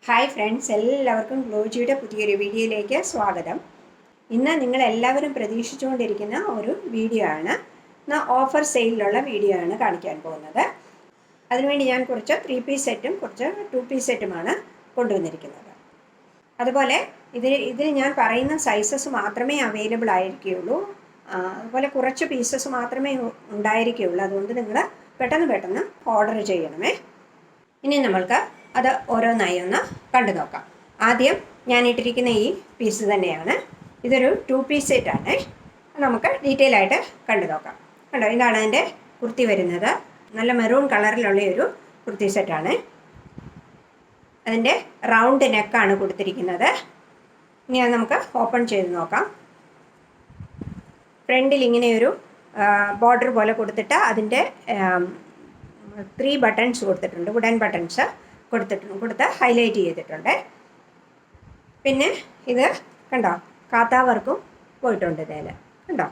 Hi friends, എല്ലാവർക്കും ഗ്ലോജിയുടെ പുതിയൊരു വീഡിയോയിലേക്ക് സ്വാഗതം. ഇന്ന് നിങ്ങളെല്ലാവരും പ്രതീക്ഷിച്ചുകൊണ്ടിരിക്കുന്ന ഒരു വീഡിയോ ആണ്. ഓഫർ സെയിലിലുള്ള വീഡിയോ ആണ് കാണിക്കാൻ പോകുന്നത്. അതിനുവേണ്ടി ഞാൻ കുറച്ച് 3 പീസ് സെറ്റും കുറച്ച് 2 പീസ് സെറ്റുമാണ് കൊണ്ടുവന്നിരിക്കുന്നത്. അതുപോലെ ഇതിൽ ഞാൻ പറയുന്ന സൈസസ് മാത്രമേ അവൈലബിൾ ആയിരിക്കുകയുള്ളൂ. അതുപോലെ കുറച്ച് പീസസ് മാത്രമേ ഉണ്ടായിരിക്കുകയുള്ളൂ. അതുകൊണ്ട് നിങ്ങൾ പെട്ടെന്ന് ഓർഡർ ചെയ്യണമേ. ഇനി നമ്മൾക്ക് അത് ഓരോന്നായി ഒന്ന് കണ്ടു നോക്കാം. ആദ്യം ഞാൻ ഇട്ടിരിക്കുന്ന ഈ പീസ് തന്നെയാണ്. ഇതൊരു 2 പീസ് സെറ്റാണ്. നമുക്ക് ഡീറ്റെയിൽ ആയിട്ട് കണ്ടു നോക്കാം. കണ്ടോ, ഇതാണ് അതിൻ്റെ കുർത്തി വരുന്നത്. നല്ല മെറൂൺ കളറിലുള്ള ഒരു കുർത്തി സെറ്റാണ്. അതിൻ്റെ റൗണ്ട് നെക്കാണ് കൊടുത്തിരിക്കുന്നത്. ഇനി അത് നമുക്ക് ഓപ്പൺ ചെയ്ത് നോക്കാം. ഫ്രണ്ടിൽ ഇങ്ങനെയൊരു ബോർഡർ പോലെ കൊടുത്തിട്ട് അതിൻ്റെ 3 ബട്ടൺസ് കൊടുത്തിട്ടുണ്ട്. വുഡൻ ബട്ടൺസ് കൊടുത്ത് ഹൈലൈറ്റ് ചെയ്തിട്ടുണ്ട്. പിന്നെ ഇത് കണ്ടോ, കാത്താ വർക്കും പോയിട്ടുണ്ട്. ഇതിൽ കണ്ടോ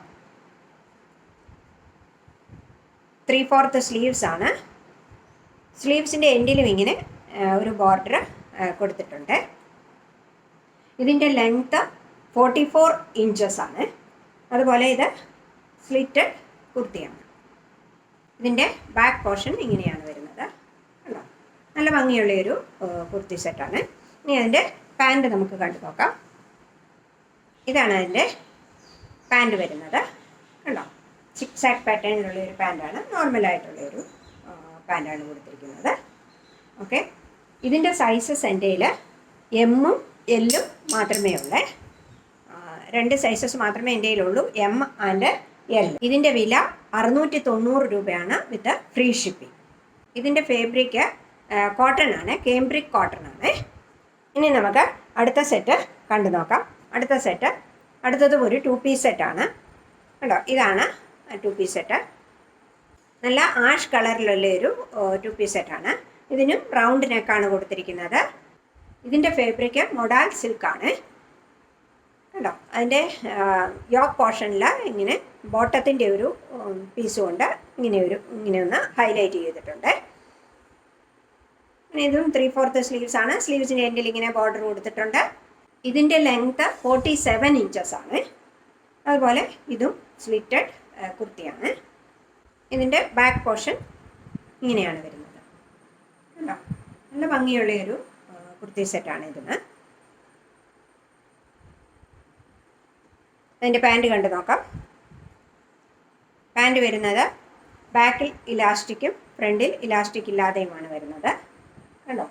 3/4 സ്ലീവ്സ് ആണ്. സ്ലീവ്സിൻ്റെ എൻഡിലും ഇങ്ങനെ ഒരു ബോർഡർ കൊടുത്തിട്ടുണ്ട്. ഇതിൻ്റെ ലെങ്ത്ത് 44 ഇഞ്ചസ് ആണ്. അതുപോലെ ഇത് സ്ലിറ്റഡ് കുർത്തിയാണ്. ഇതിൻ്റെ ബാക്ക് പോർഷൻ ഇങ്ങനെയാണ് വരുന്നത്. കണ്ടോ, നല്ല ഭംഗിയുള്ളൊരു കുർത്തി സെറ്റാണ്. ഇനി അതിൻ്റെ പാൻറ് നമുക്ക് കണ്ടു നോക്കാം. ഇതാണ് അതിൻ്റെ പാൻറ് വരുന്നത്. കണ്ടോ, 6 ആക്ട് പാറ്റേണിലുള്ളൊരു പാൻറ്റാണ്. നോർമലായിട്ടുള്ളൊരു പാൻറ്റാണ് കൊടുത്തിരിക്കുന്നത്. ഓക്കെ, ഇതിൻ്റെ സൈസസ് എൻ്റെ കയ്യിൽ എമ്മും എല്ലും മാത്രമേ ഉള്ളൂ. 2 സൈസസ് മാത്രമേ എൻ്റെ കയ്യിലുള്ളൂ, എം ആൻഡ് എൽ. ഇതിൻ്റെ വില 690 രൂപയാണ് വിത്ത് ഫ്രീ ഷിപ്പിംഗ്. ഇതിൻ്റെ ഫാബ്രിക് കോട്ടൺ ആണ്, കേംബ്രിക് കോട്ടൺ ആണ്. ഇനി നമുക്ക് അടുത്ത സെറ്റ് കണ്ടു നോക്കാം. അടുത്തതും ഒരു 2 പീസ് സെറ്റാണ്. കണ്ടോ, ഇതാണ് 2 പീസ് സെറ്റ്. നല്ല ആഷ് കളറിലുള്ള ഒരു 2 പീസ് സെറ്റാണ്. ഇതിനും റൗണ്ട് നെക്കാണ് കൊടുത്തിരിക്കുന്നത്. ഇതിൻ്റെ ഫാബ്രിക് മൊഡാൽ സിൽക്കാണ്. കണ്ടോ, അതിൻ്റെ യോക്ക് പോർഷനിൽ ഇങ്ങനെ ബോട്ടത്തിൻ്റെ ഒരു പീസ് കൊണ്ട് ഇങ്ങനെ ഒന്ന് ഹൈലൈറ്റ് ചെയ്തിട്ടുണ്ട്. പിന്നെ ഇതും 3/4 സ്ലീവ്സ് ആണ്. സ്ലീവ്സിൻ്റെ എൻഡിൽ ഇങ്ങനെ ബോർഡർ കൊടുത്തിട്ടുണ്ട്. ഇതിൻ്റെ ലെങ്ത്ത് 47 ഇഞ്ചസ് ആണ്. അതുപോലെ ഇതും സ്ലിറ്റഡ് കുർത്തിയാണ്. ഇതിൻ്റെ ബാക്ക് പോർഷൻ ഇങ്ങനെയാണ് വരുന്നത്. കണ്ടോ, നല്ല ഭംഗിയുള്ളൊരു കുർത്തി സെറ്റാണ് ഇതിന്. അതിൻ്റെ പാൻറ് കണ്ടു നോക്കാം. പാൻറ് വരുന്നത് ബാക്കിൽ ഇലാസ്റ്റിക്കും ഫ്രണ്ടിൽ ഇലാസ്റ്റിക് ഇല്ലാതെയുമാണ് വരുന്നത്. കണ്ടോ,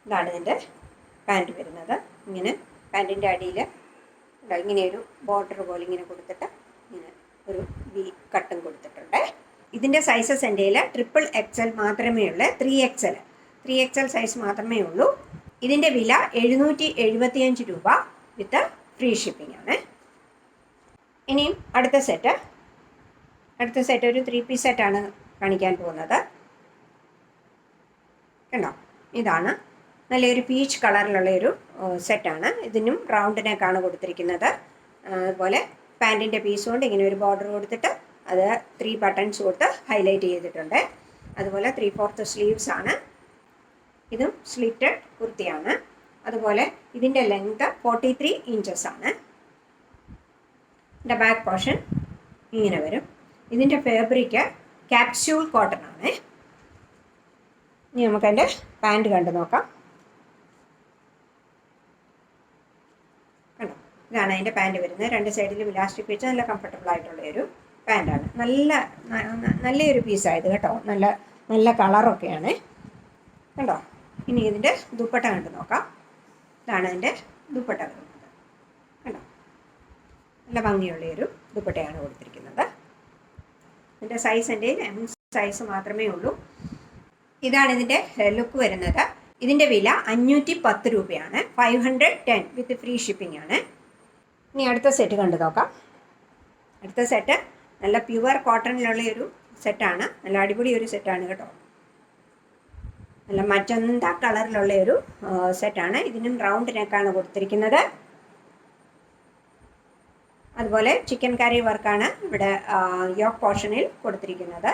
ഇതാണ് ഇതിൻ്റെ പാൻറ് വരുന്നത്. ഇങ്ങനെ പാൻറ്റിൻ്റെ അടിയിൽ ഇങ്ങനെയൊരു ബോർഡർ പോലെ ഇങ്ങനെ കൊടുത്തിട്ട് ഇങ്ങനെ ഒരു വി കട്ടും കൊടുത്തിട്ടുണ്ട്. ഇതിൻ്റെ സൈസസ് എൻ്റെ കയ്യിൽ XXL മാത്രമേ ഉള്ളൂ. 3XL സൈസ് മാത്രമേ ഉള്ളൂ. ഇതിൻ്റെ വില 775 രൂപ വിത്ത് ഫ്രീ ഷിപ്പിംഗ് ആണ്. ഇനിയും അടുത്ത സെറ്റ് ഒരു 3 പീസ് സെറ്റാണ് കാണിക്കാൻ പോകുന്നത്. കണ്ടോ, ഇതാണ് നല്ലൊരു പീച്ച് കളറിലുള്ളൊരു സെറ്റാണ്. ഇതിനും റൗണ്ട് നെക്കാണ് കൊടുത്തിരിക്കുന്നത്. അതുപോലെ പാൻറ്റിൻ്റെ പീസ് കൊണ്ട് ഇങ്ങനെ ഒരു ബോർഡർ കൊടുത്തിട്ട് അത് 3 ബട്ടൺസ് കൊടുത്ത് ഹൈലൈറ്റ് ചെയ്തിട്ടുണ്ട്. അതുപോലെ 3/4 സ്ലീവ്സ് ആണ്. ഇതും സ്ലിറ്റഡ് കുർത്തിയാണ്. അതുപോലെ ഇതിൻ്റെ ലെങ്ത്ത് 43 ഇഞ്ചസ് ആണ്. ഇതിൻ്റെ ബാക്ക് പോർഷൻ ഇങ്ങനെ വരും. ഇതിൻ്റെ ഫാബ്രിക് ക്യാപ്സ്യൂൾ കോട്ടൺ ആണ്. ഇനി നമുക്ക് അതിൻ്റെ പാൻറ് കണ്ടു നോക്കാം. കണ്ടോ, ഇതാണ് അതിൻ്റെ പാൻറ് വരുന്നത്. 2 സൈഡിലും ഇലാസ്റ്റിക് വെച്ച് നല്ല കംഫർട്ടബിൾ ആയിട്ടുള്ളൊരു പാൻറ്റാണ്. നല്ലൊരു പീസായത് കേട്ടോ. നല്ല കളറൊക്കെയാണ്. കണ്ടോ, ഇനി ഇതിൻ്റെ ദുപ്പട്ട കണ്ടു നോക്കാം. ഇതാണ് അതിൻ്റെ ദുപ്പട്ട വരുന്നത്. കണ്ടോ, നല്ല ഭംഗിയുള്ളൊരു ദുപ്പട്ടയാണ് കൊടുത്തിരിക്കുന്നത്. ഇതിൻ്റെ സൈസ് എൻ്റെ M സൈസ് മാത്രമേ ഉള്ളൂ. ഇതാണ് ഇതിൻ്റെ ലുക്ക് വരുന്നത്. ഇതിൻ്റെ വില 510 രൂപയാണ്. 510 വിത്ത് ഫ്രീ ഷിപ്പിംഗ് ആണ്. ഇനി അടുത്ത സെറ്റ് കണ്ടു നോക്കാം. അടുത്ത സെറ്റ് നല്ല പ്യുവർ കോട്ടണിലുള്ള സെറ്റാണ്. നല്ല അടിപൊളി ഒരു സെറ്റാണ് കേട്ടോ. നല്ല മജന്ത കളറിലുള്ള സെറ്റാണ്. ഇതിനും റൗണ്ട് നെക്കാണ് കൊടുത്തിരിക്കുന്നത്. അതുപോലെ ചിക്കൻ കറി വർക്കാണ് ഇവിടെ യോക്ക് പോർഷനിൽ കൊടുത്തിരിക്കുന്നത്.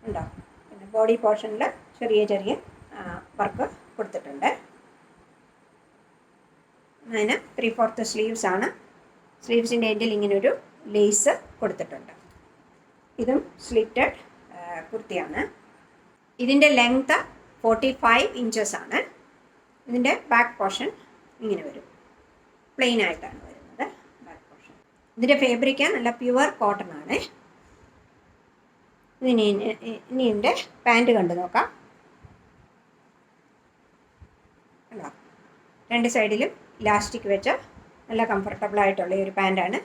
ഉണ്ടോ, പിന്നെ ബോഡി പോർഷനിൽ ചെറിയ വർക്ക് കൊടുത്തിട്ടുണ്ട്. അതിന് 3/4 സ്ലീവ്സ് ആണ്. സ്ലീവ്സിൻ്റെ എൻഡിൽ ഇങ്ങനൊരു ലേസ് കൊടുത്തിട്ടുണ്ട്. ഇതും സ്ലിറ്റഡ് കുർത്തിയാണ്. ഇതിൻ്റെ ലെങ്ത്ത് 45 ഇഞ്ചസ് ആണ്. ഇതിൻ്റെ ബാക്ക് പോർഷൻ ഇങ്ങനെ വരും, പ്ലെയിൻ ആയിട്ടാണ് വരുന്നത് ബാക്ക് പോർഷൻ. ഇതിൻ്റെ ഫാബ്രിക് നല്ല പ്യുവർ കോട്ടൺ ആണ്. ഇനി ഇതിൻ്റെ പാൻറ്റ് കണ്ടു നോക്കാം. കണ്ടോ, രണ്ട് സൈഡിലും ഇലാസ്റ്റിക് വെച്ച് നല്ല കംഫർട്ടബിൾ ആയിട്ടുള്ള ഒരു പാൻറ്റാണ്.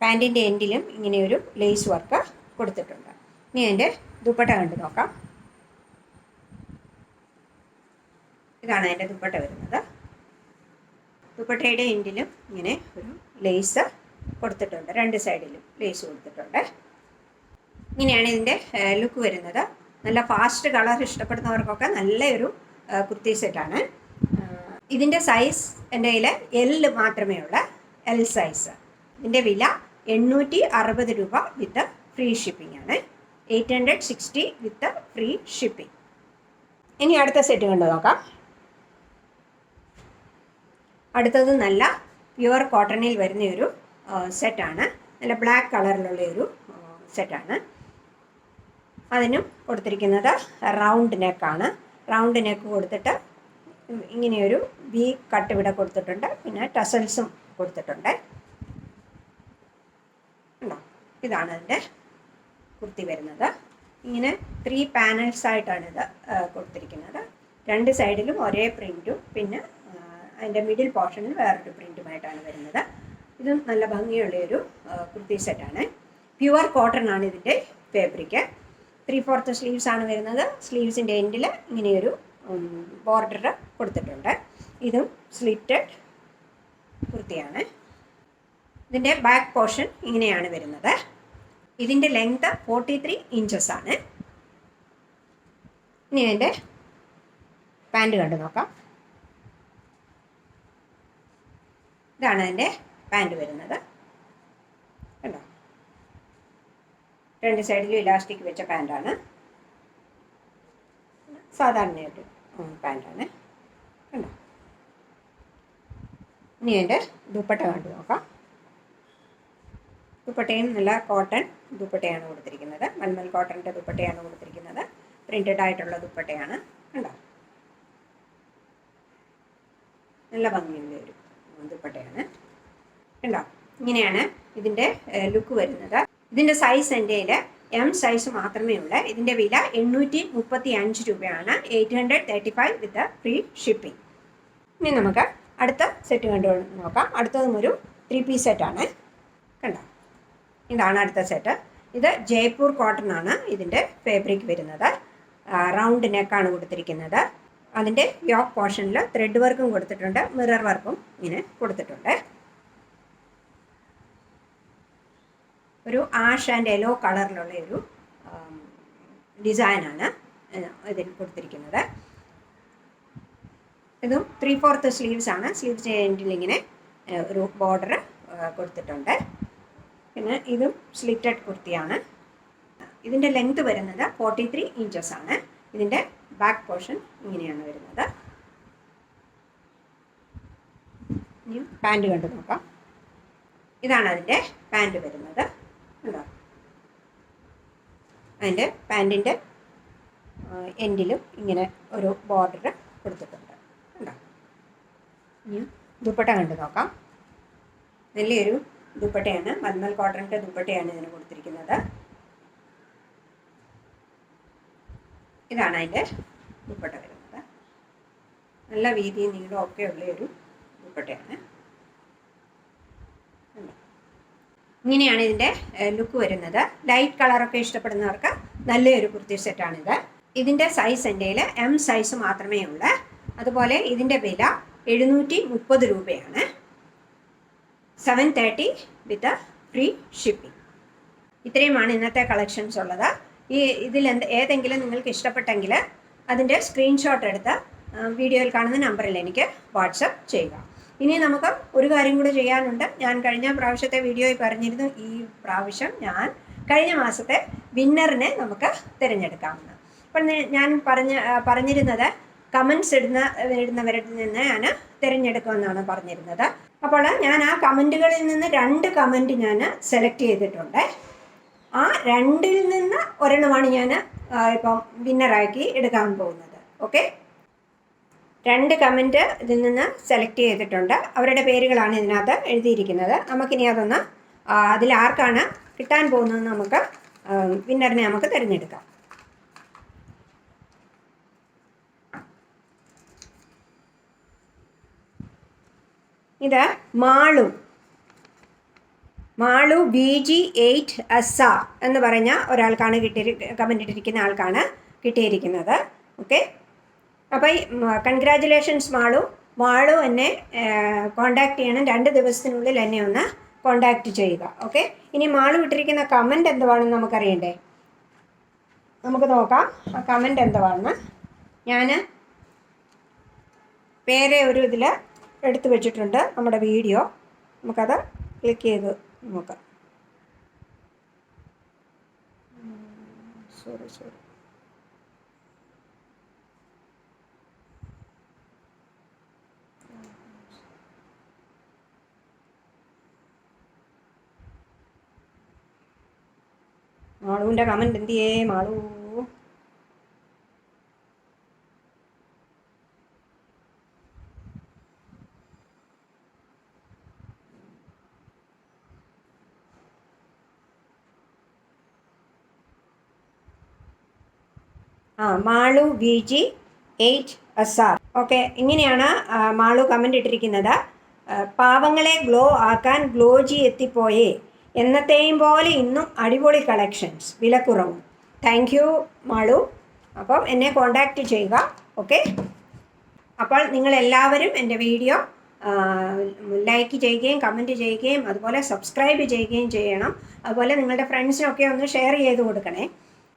പാൻറ്റിൻ്റെ എൻഡിലും ഇങ്ങനെയൊരു ലേസ് വർക്ക് കൊടുത്തിട്ടുണ്ട്. ഇനി അതിൻ്റെ ദുപ്പട്ട കണ്ടു നോക്കാം. ഇതാണ് അതിൻ്റെ ദുപ്പട്ട വരുന്നത്. ദുപ്പട്ടയുടെ എൻഡിലും ഇങ്ങനെ ഒരു ലേസ് കൊടുത്തിട്ടുണ്ട്, രണ്ട് സൈഡിലും ലേസ് കൊടുത്തിട്ടുണ്ട്. ഇങ്ങനെയാണ് ഇതിൻ്റെ ലുക്ക് വരുന്നത്. നല്ല ഫാസ്റ്റ് കളർ ഇഷ്ടപ്പെടുന്നവർക്കൊക്കെ നല്ലൊരു കുർത്തി സെറ്റാണ്. ഇതിൻ്റെ സൈസ് എൻ്റെ കയ്യിൽ എൽ മാത്രമേ ഉള്ളൂ, എൽ സൈസ്. ഇതിൻ്റെ വില 860 രൂപ വിത്ത് ഫ്രീ ഷിപ്പിംഗ് ആണ്. 860 വിത്ത് ഫ്രീ ഷിപ്പിംഗ്. ഇനി അടുത്ത സെറ്റ് കണ്ടു നോക്കാം. അടുത്തത് നല്ല പ്യുവർ കോട്ടണിൽ വരുന്നൊരു സെറ്റാണ്. നല്ല ബ്ലാക്ക് കളറിലുള്ള ഒരു സെറ്റാണ്. അതിനും കൊടുത്തിരിക്കുന്നത് റൗണ്ട് നെക്കാണ്. റൗണ്ട് നെക്ക് കൊടുത്തിട്ട് ഇങ്ങനെയൊരു വി കട്ട് ഇവിടെ കൊടുത്തിട്ടുണ്ട്. പിന്നെ ടസൽസും കൊടുത്തിട്ടുണ്ട്. ഉണ്ടോ, ഇതാണ് അതിൻ്റെ കുർത്തി വരുന്നത്. ഇങ്ങനെ 3 പാനൽസ് ആയിട്ടാണ് ഇത് കൊടുത്തിരിക്കുന്നത്. രണ്ട് സൈഡിലും ഒരേ പ്രിൻറ്റും പിന്നെ അതിൻ്റെ മിഡിൽ പോർഷനിൽ വേറൊരു പ്രിൻറ്റുമായിട്ടാണ് വരുന്നത്. ഇതും നല്ല ഭംഗിയുള്ളൊരു കുർത്തി സെറ്റാണ്. പ്യുവർ കോട്ടൺ ആണ് ഇതിൻ്റെ ഫാബ്രിക്. 3/4 സ്ലീവ്സ് ആണ് വരുന്നത്. സ്ലീവ്സിൻ്റെ എൻഡിൽ ഇങ്ങനെയൊരു ബോർഡർ കൊടുത്തിട്ടുണ്ട്. ഇതും സ്ലിറ്റഡ് കുർത്തിയാണ്. ഇതിൻ്റെ ബാക്ക് പോർഷൻ ഇങ്ങനെയാണ് വരുന്നത്. ഇതിൻ്റെ ലെങ്ത് 43 ഇഞ്ചസ് ആണ്. ഇനി അതിൻ്റെ പാൻറ്റ് കണ്ടു നോക്കാം. ഇതാണ് അതിൻ്റെ പാൻറ്റ് വരുന്നത്. കണ്ടോ, രണ്ട് സൈഡിലും ഇലാസ്റ്റിക് വെച്ച പാൻറ്റാണ്. സാധാരണയായിട്ട് പാൻറ്റാണ്. കണ്ടോ, ഇനി അതിൻ്റെ ദുപ്പട്ട കണ്ടു നോക്കാം. ദുപ്പട്ടയും നല്ല കോട്ടൺ ദുപ്പട്ടയാണ് കൊടുത്തിരിക്കുന്നത്. മൽമൽ കോട്ടണിൻ്റെ ദുപ്പട്ടയാണ് കൊടുത്തിരിക്കുന്നത്. പ്രിൻറ്റഡ് ആയിട്ടുള്ള ദുപ്പട്ടയാണ്. കണ്ടോ, നല്ല ഭംഗിയുള്ള ഒരു ദുപ്പട്ടയാണ്. കണ്ടോ, ഇങ്ങനെയാണ് ഇതിൻ്റെ ലുക്ക് വരുന്നത്. ഇതിൻ്റെ സൈസ് എൻ്റെ കയ്യിൽ എം സൈസ് മാത്രമേ ഉള്ളൂ. ഇതിൻ്റെ വില 835 രൂപയാണ്. 835 വിത്ത് ഫ്രീ ഷിപ്പിംഗ്. ഇനി നമുക്ക് അടുത്ത സെറ്റ് കണ്ടു നോക്കാം. അടുത്തതും ഒരു 3 പീസ് സെറ്റാണ്. കണ്ടോ, ഇതാണ് അടുത്ത സെറ്റ്. ഇത് ജയ്പൂർ കോട്ടൺ ആണ് ഇതിൻ്റെ ഫാബ്രിക് വരുന്നത്. റൗണ്ട് നെക്കാണ് കൊടുത്തിരിക്കുന്നത്. അതിൻ്റെ യോക്ക് പോർഷനിൽ ത്രെഡ് വർക്കും കൊടുത്തിട്ടുണ്ട്, മിറർ വർക്കും ഇങ്ങനെ കൊടുത്തിട്ടുണ്ട്. ഒരു ആഷ് ആൻഡ് യെല്ലോ കളറിലുള്ള ഒരു ഡിസൈനാണ് ഇതിൽ കൊടുത്തിരിക്കുന്നത്. ഇതും 3/4 സ്ലീവ്സ് ആണ്. സ്ലീവ്സിൻ്റെ എൻഡിൽ ഇങ്ങനെ ഒരു ബോർഡർ കൊടുത്തിട്ടുണ്ട്. പിന്നെ ഇതും സ്ലിറ്റഡ് കുർത്തിയാണ്. ഇതിൻ്റെ ലെങ്ത് വരുന്നത് 43 ഇഞ്ചസ് ആണ്. ഇതിൻ്റെ ബാക്ക് പോർഷൻ ഇങ്ങനെയാണ് വരുന്നത്. ഇനി പാൻറ്റ് കണ്ടു നോക്കാം. ഇതാണ് അതിൻ്റെ പാൻറ്റ് വരുന്നത്. ഉണ്ടോ, അതിൻ്റെ പാൻറ്റിൻ്റെ എൻഡിലും ഇങ്ങനെ ഒരു ബോർഡർ കൊടുത്തിട്ടുണ്ട്. ഉണ്ടോ, ഇനി ദുപ്പട്ട കണ്ടു നോക്കാം. നല്ലൊരു ദുപ്പട്ടയാണ്. മൽമൽ കോട്ടണിൻ്റെ ദുപ്പട്ടയാണ് ഇതിന് കൊടുത്തിരിക്കുന്നത്. ഇതാണ് അതിൻ്റെ ദുപ്പട്ട വരുന്നത്. നല്ല വീതിയും നീളവും ഒക്കെ ഉള്ളൊരു ദുപ്പട്ടയാണ്. ഇങ്ങനെയാണ് ഇതിൻ്റെ ലുക്ക് വരുന്നത്. ലൈറ്റ് കളറൊക്കെ ഇഷ്ടപ്പെടുന്നവർക്ക് നല്ലൊരു കുർത്തി സെറ്റാണിത്. ഇതിൻ്റെ സൈസ് എൻ്റെ കയ്യിൽ എം സൈസ് മാത്രമേ ഉള്ളൂ. അതുപോലെ ഇതിൻ്റെ വില 730 രൂപയാണ്. 730 വിത്ത് ഫ്രീ ഷിപ്പിംഗ്. ഇത്രയുമാണ് ഇന്നത്തെ കളക്ഷൻസ് ഉള്ളത്. ഇതിൽ ഏതെങ്കിലും നിങ്ങൾക്ക് ഇഷ്ടപ്പെട്ടെങ്കിൽ അതിൻ്റെ സ്ക്രീൻഷോട്ട് എടുത്ത് വീഡിയോയിൽ കാണുന്ന നമ്പറിൽ എനിക്ക് വാട്സപ്പ് ചെയ്യുക. ഇനി നമുക്ക് ഒരു കാര്യം കൂടി ചെയ്യാനുണ്ട്. ഞാൻ കഴിഞ്ഞ പ്രാവശ്യത്തെ വീഡിയോയിൽ പറഞ്ഞിരുന്നു, ഈ പ്രാവശ്യം ഞാൻ കഴിഞ്ഞ മാസത്തെ വിന്നറിനെ നമുക്ക് തിരഞ്ഞെടുക്കാമെന്ന്. അപ്പം ഞാൻ പറഞ്ഞിരുന്നത് കമൻസ് ഇടുന്നവരിൽ നിന്ന് ഞാൻ തിരഞ്ഞെടുക്കുമെന്നാണ് പറഞ്ഞിരുന്നത്. അപ്പോൾ ഞാൻ ആ കമൻറ്റുകളിൽ നിന്ന് 2 കമൻറ്റ് ഞാൻ സെലക്ട് ചെയ്തിട്ടുണ്ട്. ആ 2ൽ നിന്ന് ഒരെണ്ണമാണ് ഞാൻ ഇപ്പം വിന്നറാക്കി എടുക്കാൻ പോകുന്നത്. ഓക്കെ, 2 കമൻറ്റ് ഇതിൽ നിന്ന് സെലക്ട് ചെയ്തിട്ടുണ്ട്. അവരുടെ പേരുകളാണ് ഇതിനകത്ത് എഴുതിയിരിക്കുന്നത്. നമുക്കിനി അതൊന്ന് അതിൽ ആർക്കാണ് കിട്ടാൻ പോകുന്നത് നമുക്ക് വിന്നറിനെ നമുക്ക് തിരഞ്ഞെടുക്കാം. ഇത് മാളു BG8SR എന്ന് പറഞ്ഞ ഒരാൾക്കാണ് കമൻ്റ് ഇട്ടിരിക്കുന്ന ആൾക്കാണ് കിട്ടിയിരിക്കുന്നത്. ഓക്കെ, അപ്പോൾ കൺഗ്രാജുലേഷൻസ് മാളു എന്നെ കോണ്ടാക്ട് ചെയ്യണം. 2 ദിവസത്തിനുള്ളിൽ എന്നെ ഒന്ന് കോണ്ടാക്ട് ചെയ്യുക. ഓക്കെ, ഇനി മാളു ഇട്ടിരിക്കുന്ന കമൻറ്റ് എന്തുവാണെന്ന് നമുക്കറിയണ്ടേ? നമുക്ക് നോക്കാം ആ കമൻറ്റ് എന്തുവാണെന്ന്. ഞാൻ വേറെ ഒരു ഇതിൽ എടുത്തു വെച്ചിട്ടുണ്ട് നമ്മുടെ വീഡിയോ. നമുക്കത് ക്ലിക്ക് ചെയ്ത് നോക്കാം. സോറി മാളുവിൻ്റെ കമൻറ്റ് എന്തിയേ മാളു? മാളു BG8SR. ഓക്കെ, ഇങ്ങനെയാണ് മാളു കമൻ്റ് ഇട്ടിരിക്കുന്നത്. പാവങ്ങളെ ഗ്ലോ ആക്കാൻ ഗ്ലോജി എത്തിപ്പോയേ, എന്നത്തെയും പോലെ ഇന്നും അടിപൊളി കളക്ഷൻസ്, വിലക്കുറവും. Thank you Malu. അപ്പം എന്നെ കോണ്ടാക്റ്റ് ചെയ്യുക. ഓക്കെ, അപ്പോൾ നിങ്ങളെല്ലാവരും എൻ്റെ വീഡിയോ ലൈക്ക് ചെയ്യുകയും കമൻറ്റ് ചെയ്യുകയും അതുപോലെ സബ്സ്ക്രൈബ് ചെയ്യുകയും ചെയ്യണം. അതുപോലെ നിങ്ങളുടെ ഫ്രണ്ട്സിനൊക്കെ ഒന്ന് ഷെയർ ചെയ്ത് കൊടുക്കണേ.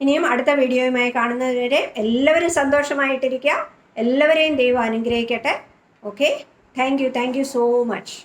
ഇനിയും അടുത്ത വീഡിയോയുമായി കാണുന്നതുവരെ എല്ലാവരും സന്തോഷമായിട്ടിരിക്കുക. എല്ലാവരെയും ദൈവം അനുഗ്രഹിക്കട്ടെ. Okay, thank you so much.